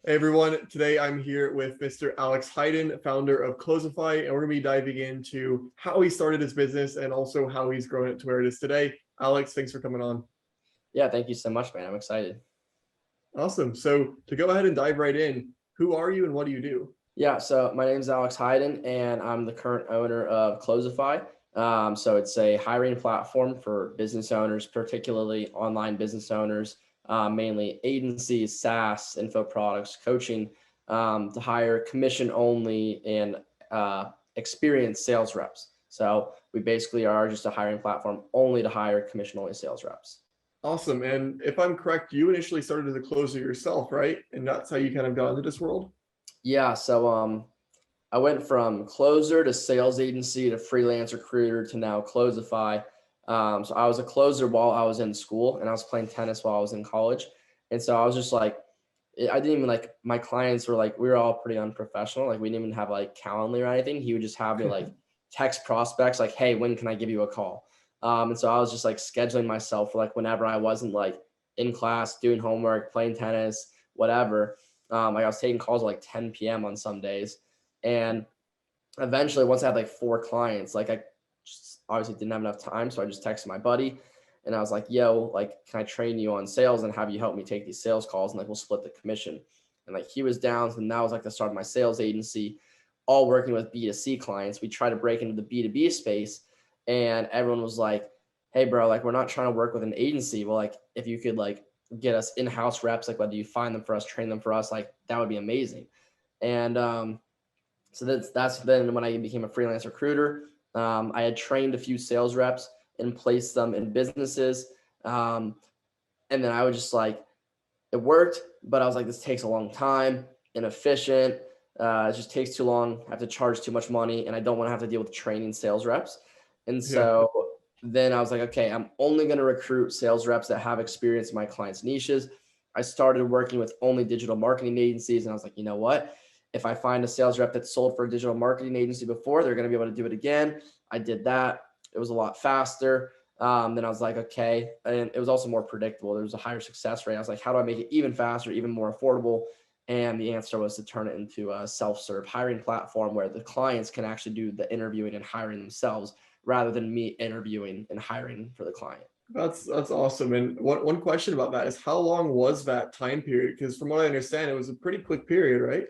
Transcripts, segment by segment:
Hey everyone, today I'm here with Mr. Alex Heiden, founder of Closify, and we're going to be diving into how he started his business and also how he's grown it to where it is today. Alex, thanks for coming on. Yeah, thank you so much, man. I'm excited. Awesome. So to go ahead and dive right in, who are you and what do you do? Yeah, so my name is Alex Heiden, and I'm the current owner of Closify. So it's a hiring platform for business owners, particularly online business owners, mainly agencies, SaaS, info products, coaching, to hire commission only and experienced sales reps. So we basically are just a hiring platform only to hire commission only sales reps. Awesome. And if I'm correct, you initially started as a closer yourself, right? And that's how you kind of got into this world? Yeah, so I went from closer to sales agency to freelance recruiter to now Closify. So I was a closer while I was in school, and I was playing tennis while I was in college. And so I was just like, I didn't even like, my clients were like, we were all pretty unprofessional. Like we didn't even have like Calendly or anything. He would just have me like text prospects like, hey, when can I give you a call? And so I was just like scheduling myself for like whenever I wasn't like in class, doing homework, playing tennis, whatever. Like I was taking calls at like 10 p.m. on some days. And eventually, once I had like 4 clients, like I just obviously didn't have enough time. So I just texted my buddy and I was like, yo, like, can I train you on sales and have you help me take these sales calls? And like, we'll split the commission. And like, he was down. So that was like the start of my sales agency, all working with B2C clients. We tried to break into the B2B space, and everyone was like, hey, bro, like, we're not trying to work with an agency. Well, like, if you could like get us in-house reps, like, whether you find them for us, train them for us, like, that would be amazing. And, so that's then when I became a freelance recruiter. I had trained a few sales reps and placed them in businesses. And then I was just like, it worked, but I was like, this takes a long time, inefficient. It just takes too long. I have to charge too much money, and I don't want to have to deal with training sales reps. And Yeah. so then I was like, okay, I'm only going to recruit sales reps that have experience in my clients' niches. I started working with only digital marketing agencies, and I was like, you know what? If I find a sales rep that sold for a digital marketing agency before, they're going to be able to do it again. I did that. It was a lot faster. Then I was like, okay. And it was also more predictable. There was a higher success rate. I was like, how do I make it even faster, even more affordable? And the answer was to turn it into a self-serve hiring platform where the clients can actually do the interviewing and hiring themselves rather than me interviewing and hiring for the client. That's awesome. And one question about that is how long was that time period? Because from what I understand, it was a pretty quick period, right?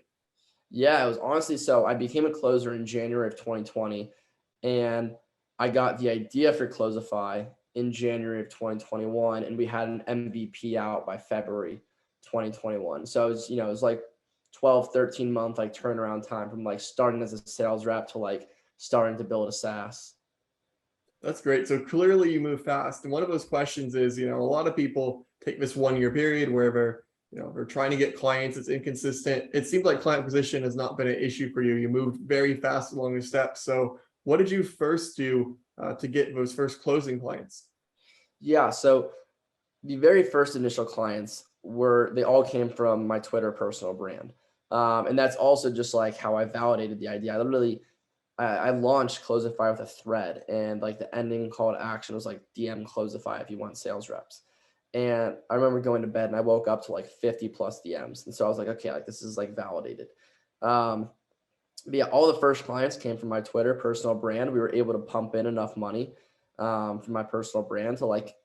Yeah, it was honestly so. I became a closer in January of 2020, and I got the idea for Closify in January of 2021, and we had an MVP out by February 2021. So it was like 12, 13 month like turnaround time from like starting as a sales rep to like starting to build a SaaS. That's great. So clearly you move fast. And one of those questions is, a lot of people take this 1 year period where they're trying to get clients. It's inconsistent. It seems like client acquisition has not been an issue for you. You moved very fast along the steps. So what did you first do to get those first closing clients? Yeah, so the very first initial clients they all came from my Twitter personal brand. And that's also just like how I validated the idea. I launched Closify with a thread, and like the ending call to action was like DM Closify if you want sales reps. And I remember going to bed and I woke up to like 50 plus DMs. And so I was like, okay, like this is like validated. Um, but yeah, all the first clients came from my Twitter personal brand. We were able to pump in enough money from my personal brand to like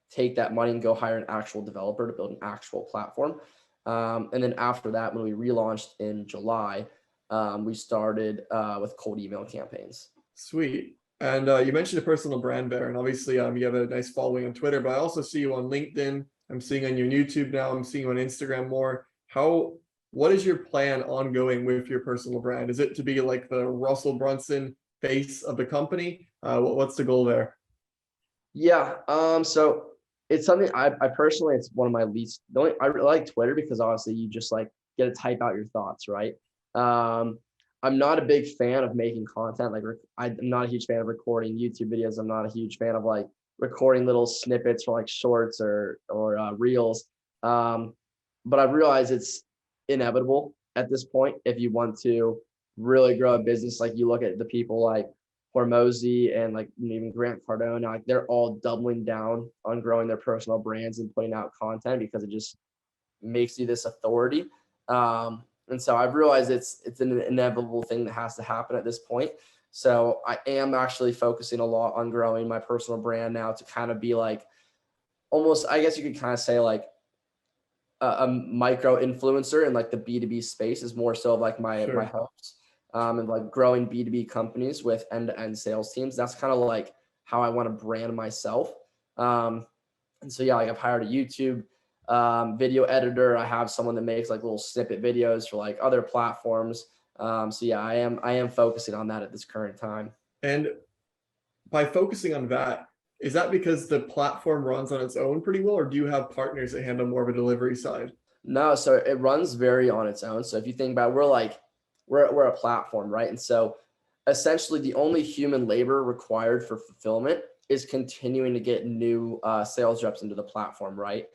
take that money and go hire an actual developer to build an actual platform. And then after that, when we relaunched in July, we started with cold email campaigns. Sweet. And you mentioned a personal brand there, and obviously you have a nice following on Twitter, but I also see you on LinkedIn. I'm seeing on your YouTube now. I'm seeing you on Instagram more. What is your plan ongoing with your personal brand? Is it to be like the Russell Brunson face of the company? What's the goal there? Yeah. So it's something I personally, it's one of my least, I really like Twitter because obviously you just like get to type out your thoughts, right? Um, I'm not a big fan of making content. Like I'm not a huge fan of recording YouTube videos. I'm not a huge fan of like recording little snippets for like shorts or reels. Um, but I realize it's inevitable at this point if you want to really grow a business. Like you look at the people like Hormozy and like even Grant Cardone, like they're all doubling down on growing their personal brands and putting out content because it just makes you this authority. And so I've realized it's an inevitable thing that has to happen at this point. So I am actually focusing a lot on growing my personal brand now to kind of be like almost, I guess you could kind of say like a micro influencer in like the B2B space is more so of like my hopes, and like growing B2B companies with end-to-end sales teams. That's kind of like how I want to brand myself. And so, yeah, like I've hired a YouTube video editor. I have someone that makes like little snippet videos for like other platforms. So yeah, I am focusing on that at this current time. And by focusing on that, is that because the platform runs on its own pretty well, or do you have partners that handle more of a delivery side? No, so it runs very on its own. So if you think about it, we're a platform, right? And so essentially the only human labor required for fulfillment is continuing to get new sales reps into the platform, right?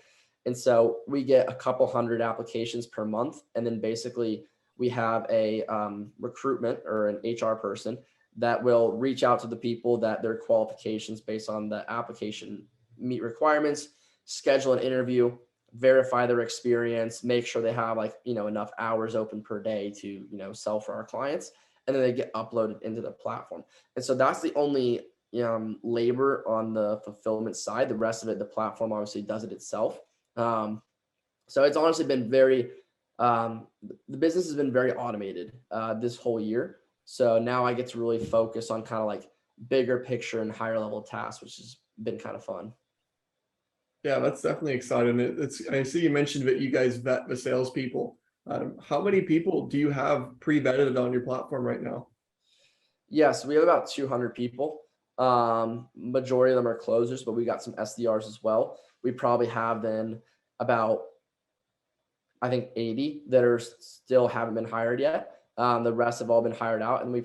And so we get a couple hundred applications per month. And then basically we have a recruitment or an HR person that will reach out to the people that their qualifications based on the application meet requirements, schedule an interview, verify their experience, make sure they have like, enough hours open per day to, sell for our clients. And then they get uploaded into the platform. And so that's the only labor on the fulfillment side. The rest of it, the platform obviously does it itself. So it's honestly been the business has been very automated this whole year. So now I get to really focus on kind of like bigger picture and higher level tasks, which has been kind of fun. Yeah, that's definitely exciting. I see you mentioned that you guys vet the salespeople. How many people do you have pre-vetted on your platform right now? Yes, we have about 200 people. Majority of them are closers, but we got some SDRs as well. We probably have then about, I think 80 that are still haven't been hired yet. The rest have all been hired out, and we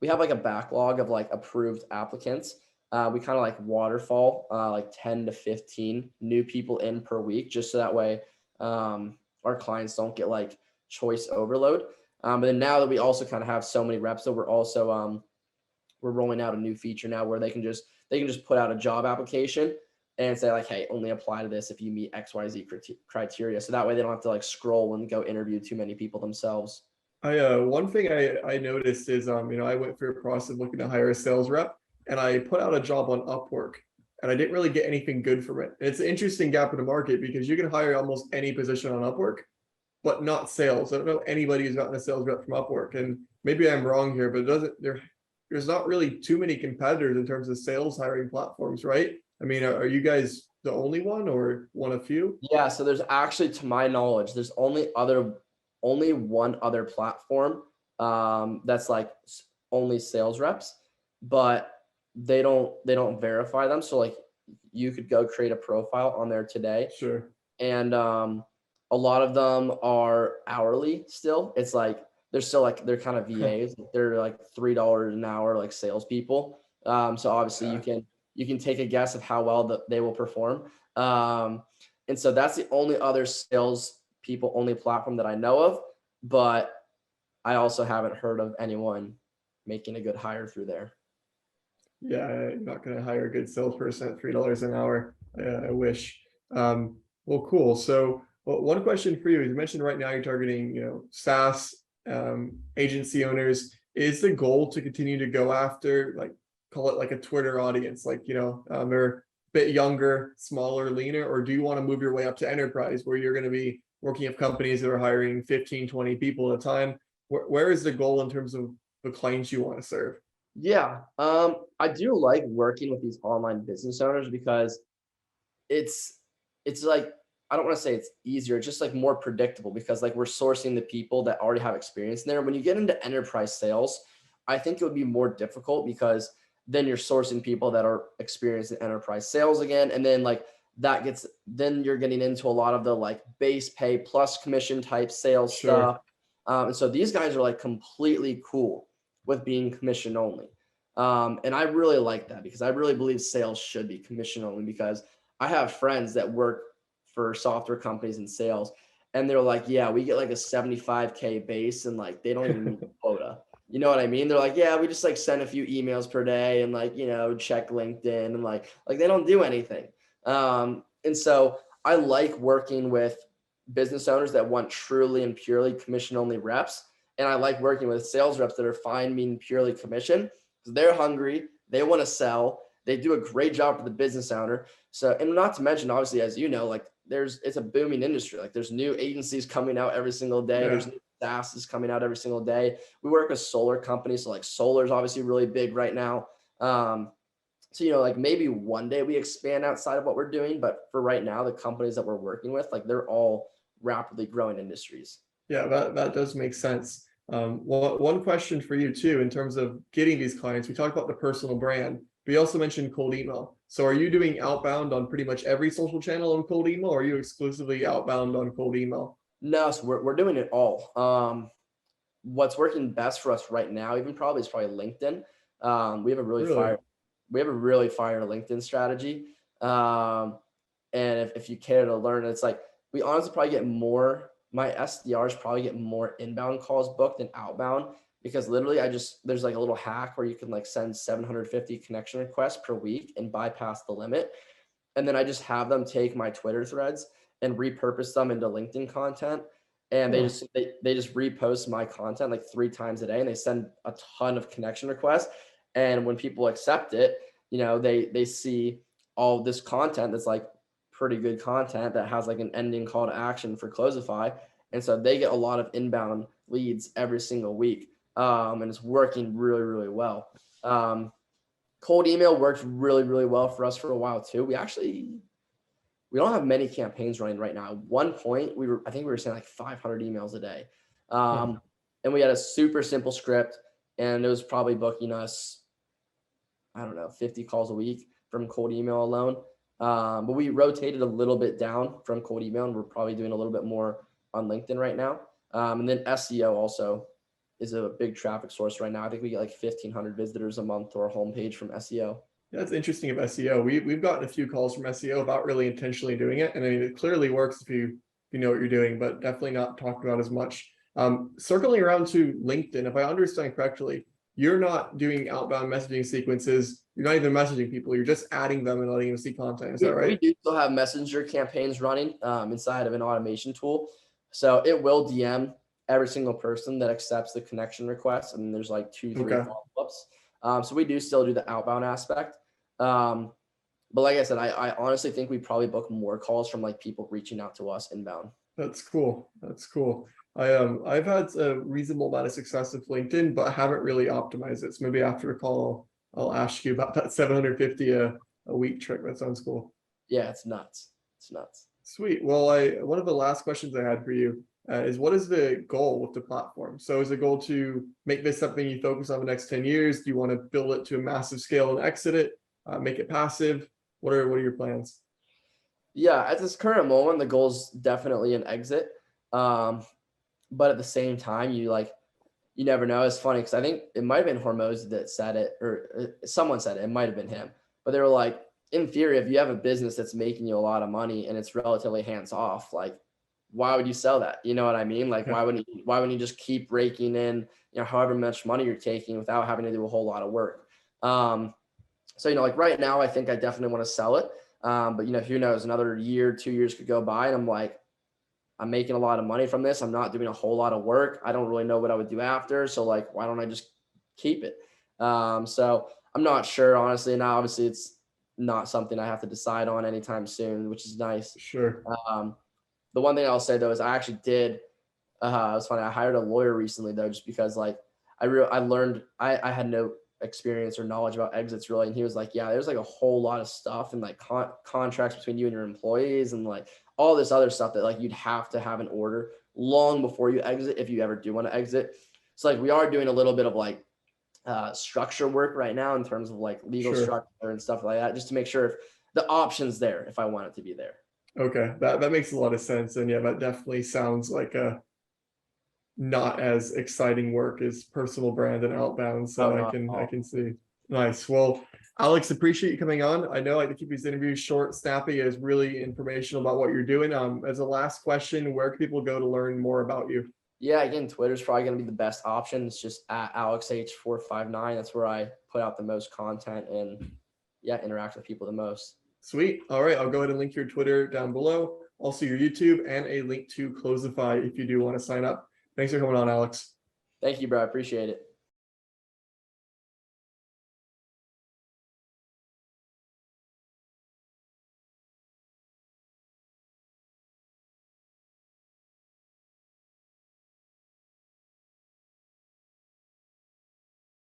have like a backlog of like approved applicants. We kind of like waterfall like 10 to 15 new people in per week, just so that way our clients don't get like choice overload. But then now that we also kind of have so many reps, so we're also we're rolling out a new feature now where they can just put out a job application and say like, hey, only apply to this if you meet XYZ criteria. So that way they don't have to like scroll and go interview too many people themselves. One thing I noticed is I went through a process of looking to hire a sales rep, and I put out a job on Upwork, and I didn't really get anything good from it. It's an interesting gap in the market because you can hire almost any position on Upwork, but not sales. I don't know anybody who's gotten a sales rep from Upwork, and maybe I'm wrong here, but there's not really too many competitors in terms of sales hiring platforms, right? I mean, are you guys the only one or one of few? Yeah, so there's actually, to my knowledge, there's only one other platform that's like only sales reps, but they don't verify them. So like you could go create a profile on there today. Sure. And a lot of them are hourly still. It's like they're kind of VAs. They're like $3 an hour, like salespeople. So obviously you can take a guess of how well they will perform. And so that's the only other sales people only platform that I know of, but I also haven't heard of anyone making a good hire through there. Yeah, I'm not going to hire a good salesperson at $3 an hour. I wish. Well, cool. So, one question for you is: you mentioned right now you're targeting, SaaS agency owners. Is the goal to continue to go after, like, call it like a Twitter audience, like they're a bit younger, smaller, leaner, or do you want to move your way up to enterprise where you're going to be working with companies that are hiring 15, 20 people at a time? Where is the goal in terms of the clients you want to serve? Yeah, I do like working with these online business owners because it's like, I don't want to say it's easier, it's just like more predictable because like we're sourcing the people that already have experience in there. When you get into enterprise sales, I think it would be more difficult because then you're sourcing people that are experienced in enterprise sales again. And then like then you're getting into a lot of the like base pay plus commission type sales stuff. And so these guys are like completely cool with being commission only. And I really like that because I really believe sales should be commission only, because I have friends that work for software companies in sales and they're like, yeah, we get like a 75K base and like they don't even meet the quota. You know what I mean? They're like, yeah, we just like send a few emails per day and like, check LinkedIn and like they don't do anything. And so I like working with business owners that want truly and purely commission only reps. And I like working with sales reps that are fine meaning purely commission because they're hungry. They want to sell. They do a great job for the business owner. So, and not to mention, obviously, as you know, like it's a booming industry. Like there's new agencies coming out every single day. Yeah. There's new SaaS coming out every single day. We work with solar companies. So like solar is obviously really big right now. So, like maybe one day we expand outside of what we're doing, but for right now, the companies that we're working with, like they're all rapidly growing industries. Yeah, that does make sense. One question for you too, in terms of getting these clients, we talked about the personal brand, but you also mentioned cold email. So are you doing outbound on pretty much every social channel on cold email, or are you exclusively outbound on cold email? No, so we're doing it all. What's working best for us right now, even probably is probably LinkedIn. We have a really Really? fire LinkedIn strategy. And if you care to learn, it's like we honestly probably get more. My SDRs probably get more inbound calls booked than outbound because literally there's like a little hack where you can like send 750 connection requests per week and bypass the limit. And then I just have them take my Twitter threads and repurpose them into LinkedIn content. And they just repost my content like 3 times a day and they send a ton of connection requests. And when people accept it, they see all this content that's like pretty good content that has like an ending call to action for Closify. And so they get a lot of inbound leads every single week. And it's working really, really well. Cold email works really, really well for us for a while too. We don't have many campaigns running right now. At one point, I think we were sending like 500 emails a day. And we had a super simple script and it was probably booking us, I don't know, 50 calls a week from cold email alone. But we rotated a little bit down from cold email and we're probably doing a little bit more on LinkedIn right now. And then SEO also is a big traffic source right now. I think we get like 1,500 visitors a month to our homepage from SEO. Yeah, that's interesting of SEO. We've gotten a few calls from SEO about really intentionally doing it. And I mean, it clearly works if you know what you're doing, but definitely not talked about as much. Circling around to LinkedIn, if I understand correctly, you're not doing outbound messaging sequences. You're not even messaging people. You're just adding them and letting them see content. Is that right? We do still have messenger campaigns running inside of an automation tool. So it will DM every single person that accepts the connection request. And there's like 2-3 follow-ups. So we do still do the outbound aspect. But like I said, I honestly think we probably book more calls from like people reaching out to us inbound. That's cool. That's cool. I've had a reasonable amount of success with LinkedIn, but I haven't really optimized it. So maybe after a call, I'll ask you about that 750 a week trick. That sounds cool. Yeah, it's nuts. It's nuts. Sweet. Well, one of the last questions I had for you is what is the goal with the platform? So is the goal to make this something you focus on the next 10 years? Do you want to build it to a massive scale and exit it, make it passive? What are your plans? Yeah, at this current moment, the goal is definitely an exit. But at the same time, you never know. It's funny because I think it might have been Hormozy that said it, or someone said it. It might have been him. But they were like, in theory, if you have a business that's making you a lot of money and it's relatively hands off, like, why would you sell that? You know what I mean? Like, why wouldn't you just keep raking in, however much money you're taking without having to do a whole lot of work? So, like right now, I think I definitely want to sell it. But who knows? Another year, 2 years could go by, and I'm like, I'm making a lot of money from this. I'm not doing a whole lot of work. I don't really know what I would do after. So like, why don't I just keep it? So I'm not sure, honestly. Now, obviously, it's not something I have to decide on anytime soon, which is nice. Sure. The one thing I'll say though is I actually did. It was funny. I hired a lawyer recently though, just because like I learned I had no experience or knowledge about exits really, and he was like, yeah, there's like a whole lot of stuff and like contracts between you and your employees and like all this other stuff that like you'd have to have in order long before you exit if you ever do want to exit. So like we are doing a little bit of like structure work right now in terms of like legal structure and stuff like that, just to make sure if the option's there if I want it to be there. Okay, that makes a lot of sense. And yeah, that definitely sounds like a not as exciting work as personal brand and outbound. So I can see. Nice. Well, Alex, appreciate you coming on. I know I like to keep these interviews short, snappy, is really informational about what you're doing. As a last question, where can people go to learn more about you? Yeah, again, Twitter's probably going to be the best option. It's just at AlexH459. That's where I put out the most content and interact with people the most. Sweet. All right. I'll go ahead and link your Twitter down below. also your YouTube, and a link to Closify if you do want to sign up. Thanks for coming on, Alex. Thank you, bro. I appreciate it.